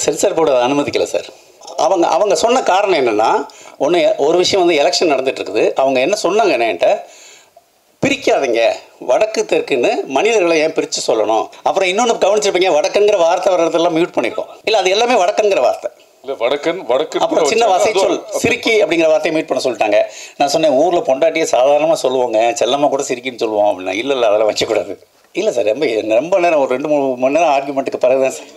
Censor board அனுமதிக்கலை sir. அவங்க சொன்ன காரணம் என்னென்னா, ஒரு விஷயம் வந்து எலெக்ஷன் நடந்துகிட்ருக்குது. அவங்க என்ன சொன்னாங்க என்கிட்ட, பிரிக்காதீங்க வடக்கு தெற்குன்னு, மனிதர்களை ஏன் பிரித்து சொல்லணும். அப்புறம் இன்னொன்று கவனிச்சிருப்பீங்க, வடக்குங்கிற வார்த்தை வர்றதெல்லாம் மியூட் பண்ணியிருக்கோம். இல்லை, அது எல்லாமே வடக்குங்கிற வார்த்தை. வடக்கு அப்புறம் சின்ன வசை சொல் சிரிக்கி அப்படிங்கிற வார்த்தையை மீட் பண்ண சொல்லிட்டாங்க. நான் சொன்னேன், ஊரில் பொண்டாட்டியை சாதாரணமாக சொல்லுவோங்க, செல்லமாக கூட சிரிக்கின்னு சொல்லுவோம் அப்படின்னா. இல்லை அதெல்லாம் வச்சக்கூடாது. இல்லை சார், ரொம்ப நேரம் ஒரு 2-3 மணி நேரம் ஆர்குமெண்ட்டுக்கு பிறகு தான் சார்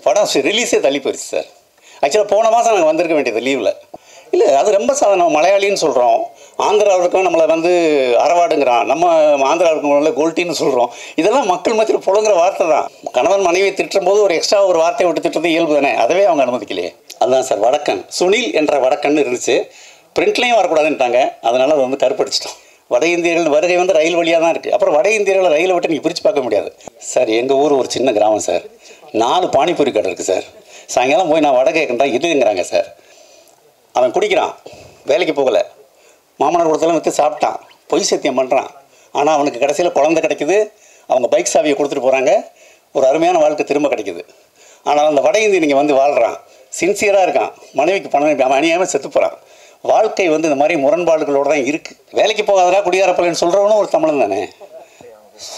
படம் ரிலீஸே தள்ளி போயிடுச்சு சார். ஆக்சுவலாக போன மாதம் நாங்கள் வந்திருக்க வேண்டியது லீவில். இல்லை, அது ரொம்ப சாதாரணம். மலையாளின்னு சொல்கிறோம், ஆந்திராவுக்கும் நம்மளை வந்து அரவாடுங்கிறான், நம்ம ஆந்திராவுக்கு கோல்ட்டின்னு சொல்கிறோம். இதெல்லாம் மக்கள் மத்தியில் புழங்குற வார்த்தை தான். கணவன் மனைவியை திட்டும் போது ஒரு எக்ஸ்ட்ரா ஒரு வார்த்தையை விட்டு திட்டுறது இயல்பு தானே, அதவே அவங்க அனுமதிக்கலையே. அதுதான் சார் வடக்கன். சுனில் என்ற வடக்கன் இருந்துச்சு, பிரிண்ட்லேயும் வரக்கூடாதுன்ட்டாங்க. அதனால் அதை வந்து கருப்படிச்சிட்டோம். வட இந்தியர்கள் வருகை வந்து ரயில் வழியாக தான் இருக்குது. அப்புறம் வட இந்தியர்களை ரயிலை விட்டு நீங்கள் பிரித்து பார்க்க முடியாது சார். எங்கள் ஊர் ஒரு சின்ன கிராமம் சார், 4 பானிபூரி கடை இருக்குது சார். சாயங்காலம் போய் நான் வடை கேட்குறேன், இதுங்கிறாங்க சார். அவன் குடிக்கிறான், வேலைக்கு போகலை, மாமனார் கொடுத்தாலும் விற்று சாப்பிட்டான், பொய் சத்தியம் பண்ணுறான். ஆனால் அவனுக்கு கடைசியில் குழந்தை கிடைக்குது, அவங்க பைக் சாவியை கொடுத்துட்டு போகிறாங்க, ஒரு அருமையான வாழ்க்கை திரும்ப கிடைக்குது. ஆனால் அந்த வட இந்திய நீங்கள் வந்து வாழ்கிறான், சின்சியராக இருக்கான், மனைவிக்கு பணம் அவன் அணியாமல் செத்து போகிறான். வாழ்க்கை வந்து இந்த மாதிரி முரண்பாடுகளோடு தான் இருக்குது. வேலைக்கு போகாதரா குடியாரப்பலன்னு சொல்கிறவனும் ஒரு தமிழன் தானே.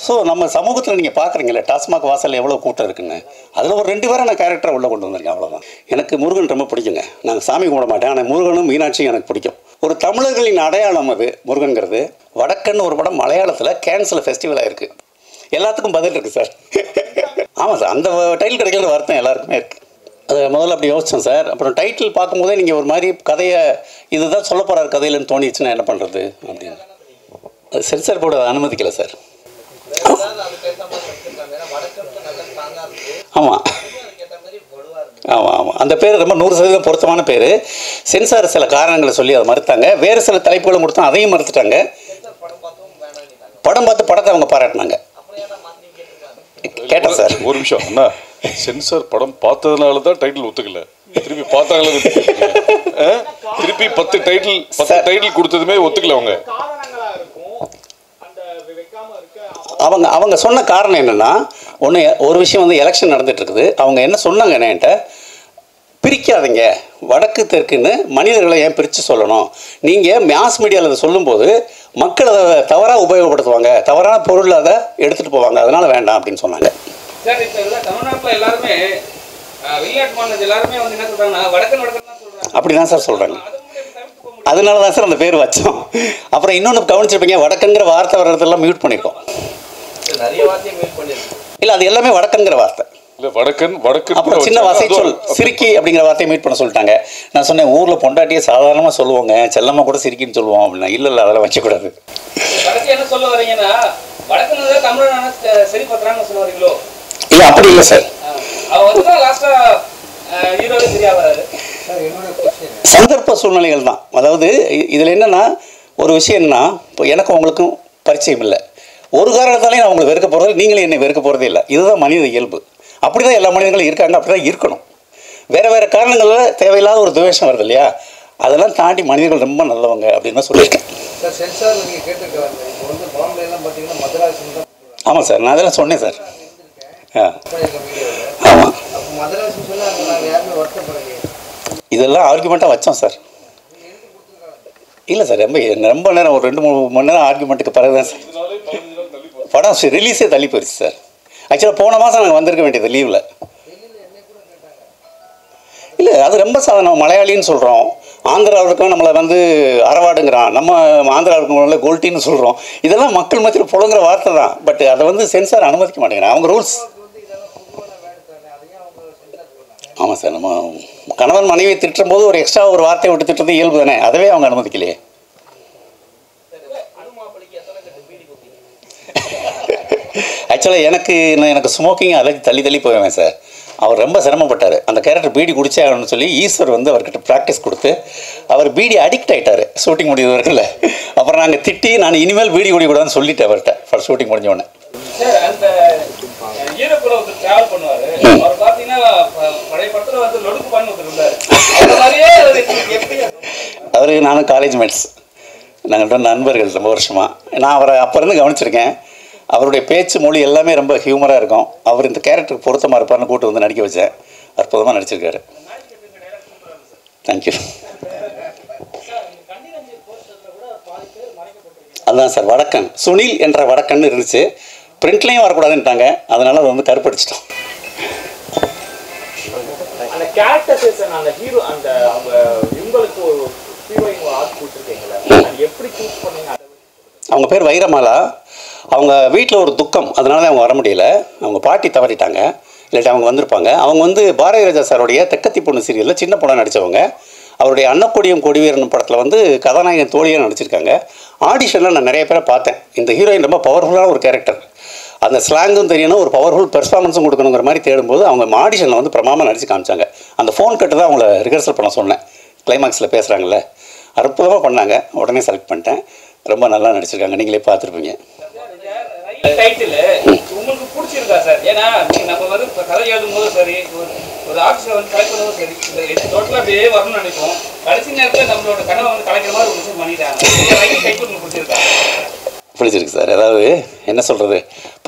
ஸோ நம்ம சமூகத்தில் நீங்கள் பார்க்குறீங்களே, டாஸ்மாக் வாசலில் எவ்வளோ கூட்டம் இருக்குன்னு, அதில் ஒரு 2 பேரை நான் கேரக்டரை உள்ளே கொண்டு வந்திருக்கேன், அவ்வளோதான். எனக்கு முருகன் ரொம்ப பிடிக்குங்க. நாங்கள் சாமி கும்பிட மாட்டேன், ஆனால் முருகனும் மீனாட்சியும் எனக்கு பிடிக்கும். ஒரு தமிழர்களின் அடையாளம் அது முருகன்கிறது. வடக்கன்னு ஒரு படம் மலையாளத்தில் கேன்ஸில் ஃபெஸ்டிவல் ஆகிருக்கு. எல்லாத்துக்கும் பதில் இருக்குது சார். ஆமாம் சார், அந்த டைட்டில் கிடைக்கிற வருத்தம் எல்லாருக்குமே இருக்குது. அது முதல்ல அப்படி யோசித்தேன் சார். அப்புறம் டைட்டில் பார்க்கும்போதே நீங்கள் ஒரு மாதிரி கதையை இதுதான் சொல்ல போகிறார் கதையிலன்னு தோணிச்சுன்னா என்ன பண்ணுறது அப்படின்னு. அது சென்சார் போர்டு அனுமதிக்கலை சார். ஆமாம் ஆமாம், அந்த பேர் ரொம்ப 100% பொருத்தமான பேர். சென்சார் சில காரணங்களை சொல்லி அதை மறுத்தாங்க. வேறு சில தலைப்புகளும் கொடுத்தோம், அதையும் மறுத்துட்டாங்க. படம் பார்த்து படத்தை அவங்க பாராட்டினாங்க. கேட்டேன் சார். ஒரு நிமிஷம் அண்ணா, சென்சார் படம் பார்த்ததுனால தான் டைட்டில் ஒத்துக்கல, திருப்பி பார்த்தாங்களே திருப்பி 10 டைட்டில் கொடுத்ததுமே ஒத்துக்கல அவங்க. அவங்க சொன்ன காரணம் என்னென்னா, ஒரு விஷயம் வந்து எலெக்ஷன் நடந்துகிட்ருக்குது. அவங்க என்ன சொன்னாங்க என்கிட்ட, பிரிக்காதீங்க வடக்கு தெற்குன்னு, மனிதர்களை ஏன் பிரித்து சொல்லணும். நீங்கள் மாஸ் மீடியாவில் அதை சொல்லும்போது மக்கள் அதை தவறாக உபயோகப்படுத்துவாங்க, தவறான பொருள் அதை எடுத்துகிட்டு போவாங்க, அதனால் வேண்டாம் அப்படின்னு சொன்னாங்க. சார், இப்போ தமிழ்நாட்டில் எல்லாருமே வெளிநாட்டு மாநிலத்தில் எல்லாருமே வந்து என்ன சொல்கிறாங்கன்னா வடக்கன் தான் சொல்கிறாங்க. அப்படி தான் சார் சொல்கிறாங்க. அதனால தான் சார் அந்த பேர் வச்சோம். அப்புறம் இன்னொன்று கவனிச்சிருப்பீங்க, வடக்குங்கிற வார்த்தை வர்றதெல்லாம் மியூட் பண்ணியிருக்கோம். நிறைய வார்த்தையை மியூட் பண்ணியிருக்கோம். இல்லை, அது எல்லாமே வடக்குங்கிற வார்த்தை. இல்லை வடக்கு அப்புறம் சின்ன வசை சொல் சிரிக்கி அப்படிங்கிற வார்த்தையை மீட் பண்ண சொல்லிட்டாங்க. நான் சொன்னேன், ஊரில் பொண்டாட்டியை சாதாரணமாக சொல்லுவோங்க, செல்லமாக கூட சிரிக்கின்னு சொல்லுவோம் அப்படின்னா. இல்லை அதெல்லாம் வச்சக்கூடாது. கடைசி என்ன சொல்ல வரீங்கன்னா, வடக்குன்னு தமிழ் சரி பத்திரான்னு சொல்ல வரீங்களோ? இல்லை, அப்படி இல்லை சார். அவர் வந்து தான் லாஸ்ட்டாக ஹீரோவே சரியா வராது. சந்தர்ப்ப சூழ்நிலைகள் தான். அதாவது இதில் என்னென்னா, ஒரு விஷயம் என்னன்னா, இப்போ எனக்கும் உங்களுக்கும் பரிச்சயம் இல்லை, ஒரு காரணத்தாலையும் நான் உங்களை வெறுக்க போகிறது, நீங்களும் என்னை வெறுக்க போகிறதே இல்லை. இதுதான் மனித இயல்பு. அப்படி தான் எல்லா மனிதர்களும் இருக்காங்க, அப்படி தான் இருக்கணும். வேறு காரணங்களில் தேவையில்லாத ஒரு துவேஷம் வருது இல்லையா, அதெல்லாம் தாண்டி மனிதர்கள் ரொம்ப நல்லவங்க அப்படின்னு தான் சொல்லியிருக்கேன். ஆமாம் சார், நான் அதெல்லாம் சொன்னேன் சார். ஆமாம், இதெல்லாம் ஆர்குமெண்ட்டாக வச்சோம் சார். இல்லை சார், ரொம்ப நேரம் ஒரு 2-3 மணி நேரம் ஆர்குமெண்ட்டுக்கு பிறகு தான் சார் படம் ரிலீஸே தள்ளி போயிடுச்சு சார். ஆக்சுவலாக போன மாதம் நாங்கள் வந்திருக்க வேண்டியது லீவில். இல்லை, அது ரொம்ப சாதாரணம். மலையாளின்னு சொல்கிறோம், ஆந்திராவுக்கும் நம்மளை வந்து அரவாடுங்கிறான், நம்ம ஆந்திராவுக்கு கோல்ட்டின்னு சொல்கிறோம். இதெல்லாம் மக்கள் மத்தியில் புழங்குற வார்த்தை தான். பட் அதை வந்து சென்சார் அனுமதிக்க மாட்டேங்கிறாங்க, அவங்க ரூல்ஸ். ஆமாம் சார், நம்ம கணவன் மனைவியை திட்டும் போது ஒரு எக்ஸ்ட்ரா ஒரு வார்த்தையை விட்டு திட்டுறது இயல்பு தானே, அதவே அவங்க அனுமதிக்கலையே. ஆக்சுவலாக எனக்கு ஸ்மோக்கிங் அலர்ஜி, தள்ளி போவேன் சார். அவர் ரொம்ப சிரமப்பட்டார். அந்த கேரக்டர் பீடி குடிச்சே ஆகணும்னு சொல்லி ஈஸ்வர் வந்து அவர்கிட்ட ப்ராக்டிஸ் கொடுத்து அவர் பீடி அடிக்ட் ஆகிட்டார் ஷூட்டிங் முடிஞ்சவர்கள். அப்புறம் நாங்கள் திட்டி, நான் இனிமேல் பீடி குடிக்கூடாதுன்னு சொல்லிட்டேன் அவர்கிட்ட ஃபர்ஸ்ட் ஷூட்டிங் முடிஞ்சோடனே. அவர் நானும் காலேஜ் மேட்ஸ், நாங்கள் நண்பர்கள் ரொம்ப வருஷமாக. நான் அவரை அப்போ இருந்து கவனிச்சிருக்கேன். அவருடைய பேச்சு மொழி எல்லாமே ரொம்ப ஹியூமராக இருக்கும். அவர் இந்த கேரக்டருக்கு பொருத்தமாக இருப்பார்னு கூட்டு வந்து நடிக்க வச்சேன். அற்புதமாக நடிச்சிருக்காரு. தேங்க்யூ. அதுதான் சார் வடக்கன், சுனில் என்ற வடக்கன் இருந்துச்சு, பிரிண்ட்லேயும் வரக்கூடாதுன்ட்டாங்க, அதனால் அதை வந்து கருப்படிச்சிட்டோம். அந்த கேரக்டரைசேஷன் அந்த ஹீரோ அந்த அவங்க இவங்களுக்கு ஒரு ஹீரோயின் ஆர்ட் கொடுத்துருக்கீங்களா, அது எப்படி சூஸ் பண்ணீங்க? அவங்க பேர் வைரமாலா. அவங்க வீட்டில் ஒரு துக்கம், அதனால தான் அவங்க வர முடியல. அவங்க பாட்டி தவறிட்டாங்க, இல்லாட்டி அவங்க வந்திருப்பாங்க. அவங்க வந்து பாரதி ராஜா சாருடைய தெக்கத்தி பொண்ணு சீரியலில் சின்ன பொண்ணாக நடித்தவங்க. அவருடைய அன்னக்கொடியும் கொடிவீரன் படத்தில் வந்து கதாநாயகன் தோழியாக நடிச்சிருக்காங்க. ஆடிஷனில் நான் நிறைய பேரை பார்த்தேன். இந்த ஹீரோயின் ரொம்ப பவர்ஃபுல்லான ஒரு கேரக்டர், அந்த ஸ்லாங்கும் தெரியணும், ஒரு பவர்ஃபுல் பெர்ஃபார்மன்ஸும் கொடுக்கணுங்கிற மாதிரி தேடும்போது அவங்க ஆடிஷனில் வந்து பிரமாமல் நடிச்சு காமிச்சாங்க. அந்த ஃபோன் கட்டு தான் அவங்கள ரிஹர்சல் பண்ண சொன்னேன். கிளைமாக்ஸில் பேசுகிறாங்கல்ல, அற்புதமாக பண்ணாங்க. உடனே செலக்ட் பண்ணிட்டேன். ரொம்ப நல்லா நடிச்சிருக்காங்க, நீங்களே பார்த்துருப்பீங்க. டைட்டில் உங்களுக்கு பிடிச்சிருக்கா சார்? ஏன்னா நம்ம வந்து கதை எழுதும் போது சரி, ஒரு ஆர்டிஸ்டை வந்து கலெக்ட் பண்ணும்போது சரி, டோட்டலாக அப்படியே வரணும்னு நினைப்போம். கடைசி நேரத்தில் நம்மளோட கனவை வந்து கலைக்கிற மாதிரி ஒரு விஷயம் பண்ணிட்டாங்க. டைட்டில் உங்களுக்கு பிடிச்சிருக்கா? பிடிச்சிருக்கு சார். அதாவது என்ன சொல்கிறது,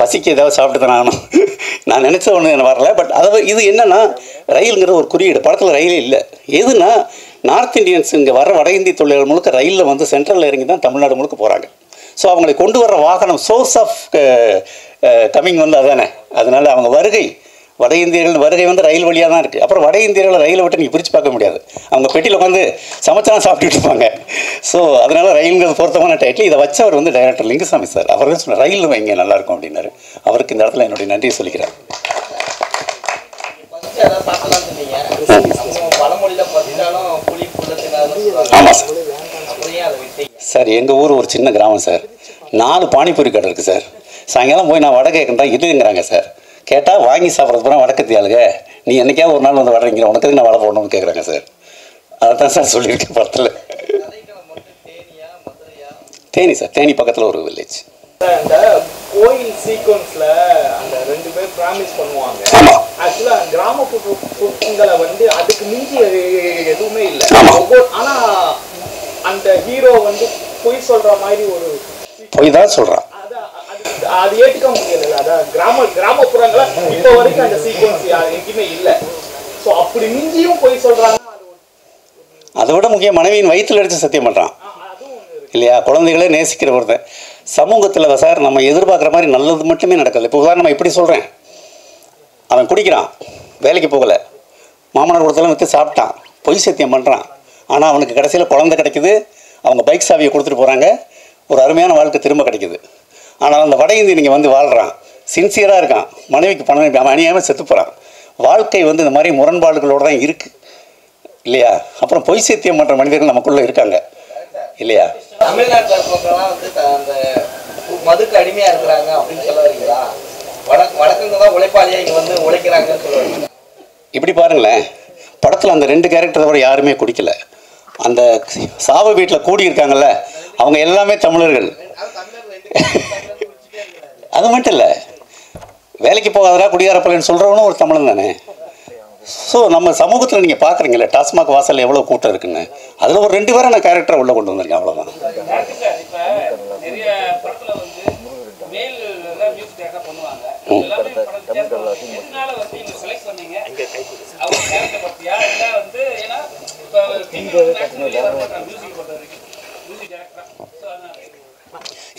பசிக்கு ஏதாவது சாப்பிட்டு தான் ஆகணும். நான் நினச்ச ஒன்று எனக்கு வரல. பட் அதாவது இது என்னென்னா, ரயிலுங்கிற ஒரு குறியீடு படத்தில் ரயிலே இல்லை. எதுனா நார்த் இந்தியன்ஸ் இங்கே வர வட இந்திய தொழிலாளர்கள் முழுக்க ரயிலில் வந்து சென்ட்ரலில் இறங்கி தான் தமிழ்நாடு முழுக்க போகிறாங்க. ஸோ அவங்களை கொண்டு வர வாகனம், சோர்ஸ் ஆஃப் கம்மிங் வந்து அதானே. அதனால் அவங்க வருகை, வட இந்தியர்கள் வருகை வந்து ரயில் வழியாக தான் இருக்குது. அப்புறம் வட இந்தியர்களை ரயிலை விட்டு நீங்கள் பிரித்து பார்க்க முடியாது. அவங்க பெட்டியில் உட்காந்து சமைச்சாலும் சாப்பிட்டுட்டு இருப்பாங்க. ஸோ அதனால் ரயிலுங்கிறது பொருத்தமான டைட்டில். இதை வச்சவர் வந்து டைரக்டர் லிங்குசாமி சார். அவர் தான் சொன்னார் ரயில் வைங்க நல்லாயிருக்கும் அப்படின்னாரு. அவருக்கு இந்த இடத்துல என்னுடைய நன்றியை சொல்லிக்கிறேன். ஆமாம் சார். சார் எங்கள் ஊர் ஒரு சின்ன கிராமம் சார். 4 பானிபூரி கடை இருக்குது சார். சாயங்காலம் போய் நான் வடை கேட்குறேன், இதுங்கிறாங்க சார். கேட்டால் வாங்கி சாப்பிட்றது பூரா வடக்கத்தி ஆளுங்க, நீ என்னைக்காவது ஒரு நாள் வந்து வடங்கிற, உனக்கு நான் வடை போடணும்னு கேட்குறாங்க சார். அதை தான் சார் சொல்லியிருக்கேன் படத்தில். தேனி சார், தேனி பக்கத்தில் ஒரு வில்லேஜ். அந்த கோயில் சீக்வன்ஸ்ல அந்த 2 பேர் பிராமிஸ் பண்ணுவாங்க. ஆக்சுவலா கிராமப்புறங்களை வந்து அதுக்கு மிஞ்சி எதுவுமே இல்லை. ஆனா அந்த ஹீரோ வந்து பொய் சொல்ற மாதிரி ஒரு பொய் தான் சொல்றான். அது ஏற்றுக்க முடியல. அதான் கிராமப்புறங்கள இப்ப வரைக்கும் அந்த சீக்வன்ஸ் எங்கேயுமே இல்லை. ஸோ அப்படி மிஞ்சியும் பொய் சொல்றாங்க. அதை விட முக்கியம் மனைவியின் வயிற்றுல அடித்து சத்தியம் பண்ணுறான் இல்லையா? குழந்தைகளே நேசிக்கிற ஒருத்தன். சமூகத்தில் சார் நம்ம எதிர்பார்க்குற மாதிரி நல்லது மட்டுமே நடக்கல. இப்போ உதாரணமாக இப்படி சொல்கிறேன், அவன் குடிக்கிறான், வேலைக்கு போகலை, மாமனார் கொடுத்தலாம் விற்று சாப்பிட்டான், பொய் சத்தியம் பண்ணுறான். ஆனால் அவனுக்கு கடைசியில் குழந்தை கிடைக்குது, அவங்க பைக் சாவியை கொடுத்துட்டு போகிறாங்க, ஒரு அருமையான வாழ்க்கை திரும்ப கிடைக்குது. ஆனால் அந்த வட இந்திய நீங்கள் வந்து வாழ்கிறான், சின்சியராக இருக்கான், மனைவிக்கு பணம் அவன் அநியாயமாக செத்து போகிறான். வாழ்க்கை வந்து இந்த மாதிரி முரண்பாடுகளோடு தான் இருக்குது இல்லையா? அப்புறம் பொய் சத்தியம் பண்ணுற மனிதர்கள் நமக்குள்ளே இருக்காங்க இல்லையா? தமிழ்நாட்டில் இருக்கிறவங்கலாம் வந்து அந்த மதுக்கு அடிமையாக இருக்கிறாங்க அப்படின்னு சொல்ல வரீங்களா? வடக்குங்க தான் உழைப்பாளியாக இங்கே வந்து உழைக்கிறாங்கன்னு சொல்லுவாங்க. இப்படி பாருங்களேன், படத்தில் அந்த 2 கேரக்டரை தவிர யாருமே குடிக்கல. அந்த சாவு வீட்டில் கூடியிருக்காங்கல்ல, அவங்க எல்லாமே தமிழர்கள். அது மட்டும் இல்லை, வேலைக்கு போகாதரா குடியாரப்பலன்னு சொல்கிறவனும் ஒரு தமிழன் தானே. ஸோ நம்ம சமூகத்தில் நீங்கள் பார்க்குறீங்களே, டாஸ்மாக் வாசலில் எவ்வளோ கூட்டம் இருக்குன்னு, அதில் ஒரு 2 பேரை நான் கேரக்டரை உள்ளே கொண்டு வந்திருக்கேன், அவ்வளோதான்.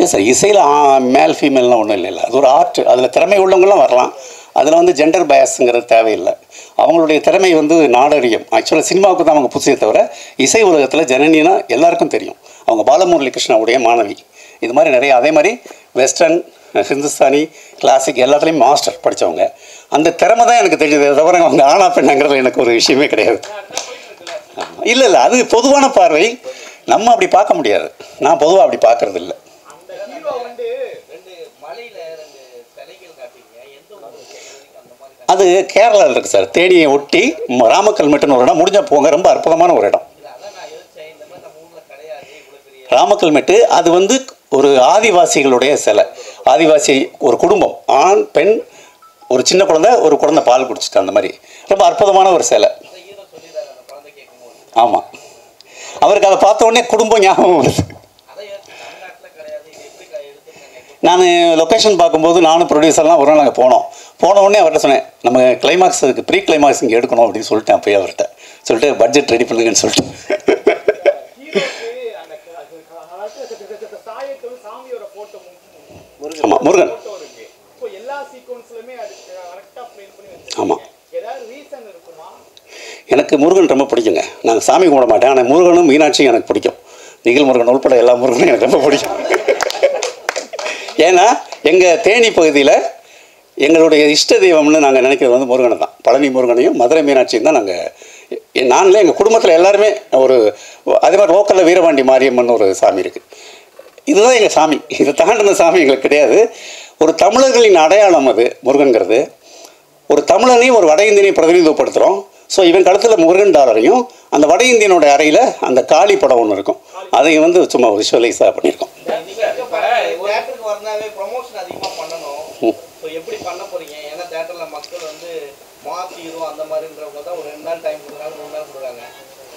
ஏன் சார், இசையில் மேல் ஃபீமேல்லாம் ஒன்றும் இல்லைல்ல, அது ஒரு ஆர்ட். அதில் திறமை உள்ளவங்களாம் வரலாம். அதில் வந்து ஜெண்டர் பயஸுங்கிறது தேவையில்லை. அவங்களுடைய திறமை வந்து நாடறியும். ஆக்சுவலாக சினிமாவுக்கு தான் அவங்க புதுசே தவிர இசை உலகத்தில் ஜனனினா எல்லாருக்கும் தெரியும். அவங்க பாலமுரளி கிருஷ்ணாவுடைய மாணவி. இது மாதிரி நிறைய, அதே மாதிரி வெஸ்டர்ன், ஹிந்துஸ்தானி, கிளாசிக் எல்லாத்துலேயும் மாஸ்டர் படித்தவங்க. அந்த திறமை தான் எனக்கு தெரிஞ்சது தவிர அவங்க ஆனா பெண்ணாங்கிறது எனக்கு ஒரு விஷயமே கிடையாது. இல்லை இல்லை, அது பொதுவான பார்வை, நம்ம அப்படி பார்க்க முடியாது. நான் பொதுவாக அப்படி பார்க்கறது இல்லை. அது கேரளாவில் இருக்குது சார், தேனியை ஒட்டி ராமக்கல்மெட்டுன்னு ஒரு இடம். முடிஞ்சால் போங்க, ரொம்ப அற்புதமான ஒரு இடம் ராமக்கல்மெட்டு. அது வந்து ஒரு ஆதிவாசிகளுடைய சிலை. ஆதிவாசி ஒரு குடும்பம், ஆண் பெண், ஒரு சின்ன குழந்தை, ஒரு குழந்தை பால் குடிச்சிட்டு, அந்த மாதிரி ரொம்ப அற்புதமான ஒரு சிலை. ஆமாம், அவருக்கு அதை பார்த்த உடனே குடும்பம் ஞாபகம் வருது. நான் லொக்கேஷன் பார்க்கும்போது நானும் ப்ரொடியூசர்லாம் ஒரு நாள் நாங்கள் போனோம். போன உடனே அவர்கிட்ட சொன்னேன், நம்ம கிளைமாக்ஸுக்கு ப்ரீ கிளைமாக்ஸ் இங்கே எடுக்கணும் அப்படின்னு சொல்லிட்டேன். அப்போயே அவர்கிட்ட சொல்லிட்டு பட்ஜெட் ரெடி பண்ணுங்கன்னு சொல்லிட்டு. ஆமாம், முருகன். ஆமாம், எனக்கு முருகன் ரொம்ப பிடிக்குங்க. நாங்கள் சாமி கும்பிட மாட்டேன், ஆனால் முருகனும் மீனாட்சியும் எனக்கு பிடிக்கும். நிகழ் முருகன் உள்பட எல்லா முருகனும் எனக்கு ரொம்ப பிடிக்கும். ஏன்னா எங்கள் தேனி பகுதியில் எங்களுடைய இஷ்ட தெய்வம்னு நாங்கள் நினைக்கிறது வந்து முருகனை தான். பழனி முருகனையும் மதுரை மீனாட்சியும் தான் நாங்கள் நாங்களே எங்கள் குடும்பத்தில் எல்லாருமே ஒரு அதே மாதிரி லோக்கலில் வீரபாண்டி மாரியம்மன் ஒரு சாமி இருக்குது. இதுதான் எங்கள் சாமி. இதை தாண்டின சாமி எங்களுக்கு கிடையாது. ஒரு தமிழர்களின் அடையாளம் அது முருகன்கிறது. ஒரு தமிழனையும் ஒரு வட இந்தியனையும் பிரதிநிதித்துவப்படுத்துகிறோம். ஸோ இவன் கழுத்தில் முருகன் டாலரையும் அந்த வட இந்தியனோட அறையில் அந்த காளி படம் ஒன்று இருக்கும், அதை வந்து சும்மா விஷுவலைஸாக பண்ணியிருக்கோம். ப்ரொமோஷன் அதிகமாக பண்ணணும். ஸோ எப்படி பண்ண போறீங்க? ஏன்னா தேட்டரில் மக்கள் வந்து மாஸ் ஹீரோ அந்த மாதிரின்றவங்க தான் ஒரு 2 நாள் டைம் கொடுக்குறாங்க, 3 நாள் கொடுக்குறாங்க.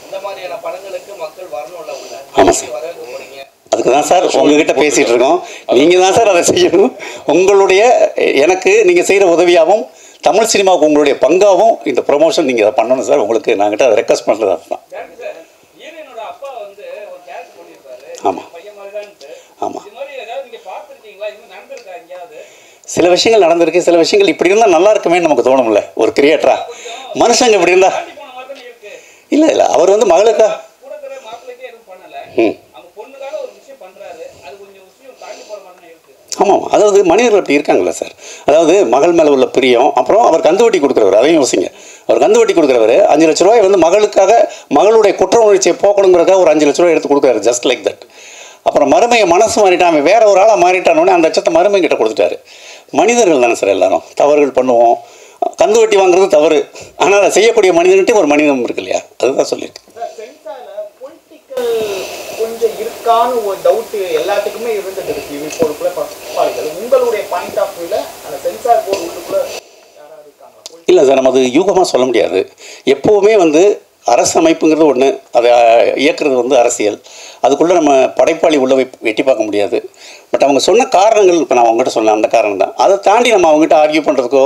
இந்த மாதிரியான படங்களுக்கு மக்கள் வரணும்ல உள்ள. ஆமாம் சார், வரவேற்க போறீங்க. அதுக்கு தான் சார் உங்ககிட்ட பேசிகிட்டு இருக்கோம். நீங்கள் தான் சார் அதை செய்யணும். உங்களுடைய எனக்கு நீங்கள் செய்கிற உதவியாகவும் தமிழ் சினிமாவுக்கு உங்களுடைய பங்காகவும் இந்த ப்ரொமோஷன் நீங்கள் அதை பண்ணணும் சார். உங்களுக்கு நாங்கிட்ட அதை ரெக்வஸ்ட் பண்ணுறது அதுதான். ஆமாம் ஆமாம், சில விஷயங்கள் நடந்திருக்கு, சில விஷயங்கள் இப்படி இருந்தால் நல்லா இருக்குமே நமக்கு தோணும்ல. ஒரு கிரியேட்டரா மனுஷங்க இப்படி இருந்தா இல்லை இல்லை, அவர் வந்து மகளுக்கா ஆமாம், அதாவது மனிதர்கள் அப்படி இருக்காங்களா சார். அதாவது மகள் மேலே உள்ள பிரியம், அப்புறம் அவர் கந்துவட்டி கொடுக்குறவர், அதையும் யோசிங்க. அவர் கந்துவட்டி கொடுக்குறவர் 5 லட்ச ரூபாய் வந்து மகளுக்காக மகளுடைய குற்ற உணர்ச்சியை போக்கணுங்கிறதுக்காக ஒரு 5 லட்ச ரூபாய் எடுத்து கொடுக்குறாரு, ஜஸ்ட் லைக் தட். அப்புறம் மருமையை மனசு மாறிட்டான், அவன் வேற ஒரு ஆளாக மாறிட்டானோடனே அந்த லட்சத்தை மருமைகிட்ட கொடுத்துட்டாரு. மனிதர்கள் தானே சார் எல்லாரும், தவறுகள் பண்ணுவோம். கந்துவட்டி வாங்குறது தவறு, ஆனால் அதை செய்யக்கூடிய மனிதன்கிட்ட ஒரு மனிதம் இருக்கு இல்லையா, அதுதான் சொல்லியிருக்கு. கொஞ்சம் இருக்கான்னு ஒரு டவுட் எல்லாத்துக்குமே இருந்துட்டு இருக்கு இப்போ படப்பாளிகள். உங்களுடைய பாயிண்ட் ஆஃப் வியூல அந்த சென்சார் போர்டு உள்ளுக்குள்ள யாராவது இருக்காங்க? இல்லை சார், நம்ம அது யூகமாக சொல்ல முடியாது. எப்போவுமே வந்து அரசு அமைப்புங்கிறது ஒன்று, அதை இயக்குறது வந்து அரசியல். அதுக்குள்ளே நம்ம படைப்பாளி உள்ள வெட்டி பார்க்க முடியாது. பட் அவங்க சொன்ன காரணங்கள் இப்போ நான் அவங்ககிட்ட சொன்னேன், அந்த காரணம் தான். அதை தாண்டி நம்ம அவங்ககிட்ட ஆர்கியூ பண்ணுறதுக்கோ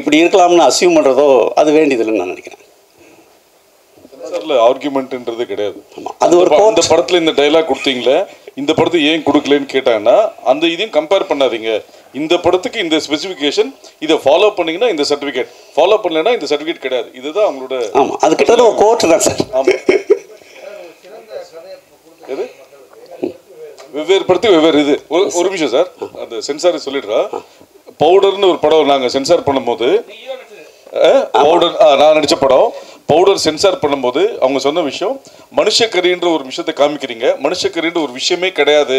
இப்படி இருக்கலாம்னு அசியூம் பண்ணுறதோ அது வேண்டியதில்லைன்னு நான் நினைக்கிறேன். ஆர்குமெண்ட்ன்றது கிடையாது. அது ஒரு அந்த படத்துல இந்த டைலாக் கொடுத்தீங்களே, இந்த படத்தை ஏன் கொடுக்கலன்னு கேட்டாங்கன்னா அந்த இதையும் கம்பேர் பண்ணாதீங்க. இந்த படத்துக்கு இந்த ஸ்பெசிஃபிகேஷன், இதை ஃபாலோ பண்ணீங்கன்னா இந்த சர்டிஃபிகேட், ஃபாலோ பண்ணலன்னா இந்த சர்டிஃபிகேட் கிடையாது. இதுதான் அவங்களோட. ஆமாம், அது கிட்டத்தட்ட ஒரு கோர்ட் தான் சார். ஆமாம், எது வெவ்வேறு படத்துக்கு வெவ்வேறு இது. ஒரு நிமிஷம் சார், அந்த சென்சார் சொல்லிடுறா. பவுடர்னு ஒரு படம் நாங்கள் சென்சார் பண்ணும்போது, பவுடர் நான் நடித்த படம் பவுடர் சென்சார் பண்ணும்போது அவங்க சொன்ன விஷயம், மனுஷக்கறின்ற ஒரு விஷயத்தை காமிக்கிறீங்க, மனுஷக்கறின்ற ஒரு விஷயமே கிடையாது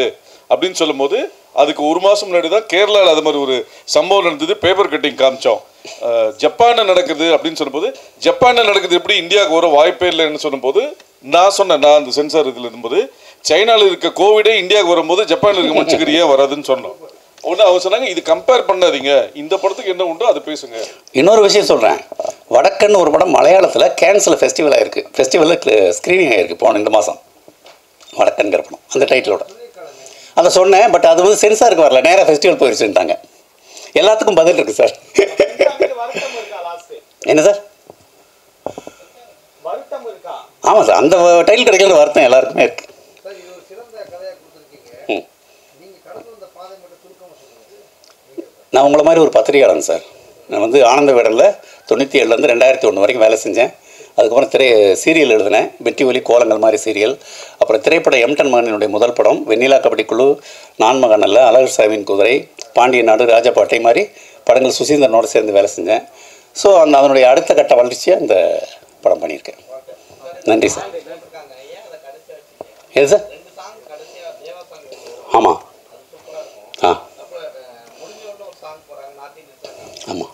அப்படின்னு சொல்லும் போது அதுக்கு 1 மாதம் முன்னாடி தான் கேரளாவில் அது மாதிரி ஒரு சம்பவம் நடந்தது. பேப்பர் கட்டிங் காமிச்சோம். ஜப்பானில் நடக்குது அப்படின்னு சொல்லும்போது, ஜப்பானில் நடக்குது எப்படி இந்தியாவுக்கு வர வாய்ப்பே இல்லைன்னு சொல்லும்போது நான் சொன்னேன், நான் அந்த சென்சார் இதில் இருக்கும்போது சைனாவில் இருக்க கோவிடே இந்தியாவுக்கு வரும்போது ஜப்பானில் இருக்க மனுஷக்கறியே வராதுன்னு சொன்னோம். ஒன்று அவங்க சொன்னாங்க, இது கம்பேர் பண்ணாதீங்க, இந்த படத்துக்கு என்ன உண்டோ அதை பேசுங்க. இன்னொரு விஷயம் சொல்கிறேன், வடக்கன்னு ஒரு படம் மலையாளத்தில் கேன்ஸில் ஃபெஸ்டிவல் ஆகிருக்கு, ஃபெஸ்டிவலில் ஸ்க்ரீனிங் ஆகிருக்கு போன இந்த மாதம், வடக்கன்கிற படம் அந்த டைட்டிலோட. அதை சொன்னேன், பட் அது வந்து சென்சாருக்கு வரல, நேராக ஃபெஸ்டிவல் போயிடுச்சுட்டாங்க. எல்லாத்துக்கும் பதில் இருக்குது சார். என்ன சார்? ஆமாம் சார், அந்த டைட்டில் கிடைக்கிற வருத்தம் எல்லாருக்குமே இருக்குது. நான் உங்களை மாதிரி ஒரு பத்திரிகையாளன் சார். நான் வந்து ஆனந்த விடலில் 97லேருந்து 2001 வரைக்கும் வேலை செஞ்சேன். அதுக்கப்புறம் சீரியல் எழுதினேன், வெற்றி ஒலி கோலங்கள் மாதிரி சீரியல். அப்புறம் திரைப்படம் எம்டன் மகனினுடைய முதல் படம், வெண்ணிலா கபடி குழு, நான்மகன் அல்ல, அழகர் சாமியின் குதிரை, பாண்டிய நாடு, ராஜபாட்டை மாதிரி படங்கள் சுசீந்திரனோடு சேர்ந்து வேலை செஞ்சேன். ஸோ அதனுடைய அடுத்த கட்ட வளர்ச்சியாக இந்த படம் பண்ணியிருக்கேன். நன்றி சார். எது சார்? ஆமாம். ஆ ஆமாம்,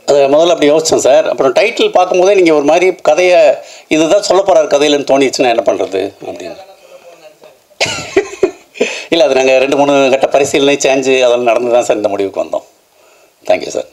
அது முதல்ல அப்படி யோசித்தேன் சார். அப்புறம் டைட்டில் பார்க்கும்போதே நீங்கள் ஒரு மாதிரி கதையை இதுதான் சொல்ல போகிறார் கதையிலன்னு தோணிச்சுன்னா என்ன பண்ணுறது அப்படின்னு. இல்லை, அது நாங்கள் 2-3 கட்ட பரிசீலனை சேஞ்சு அதெல்லாம் நடந்து தான் சார் இந்த முடிவுக்கு வந்தோம். Thank you sir.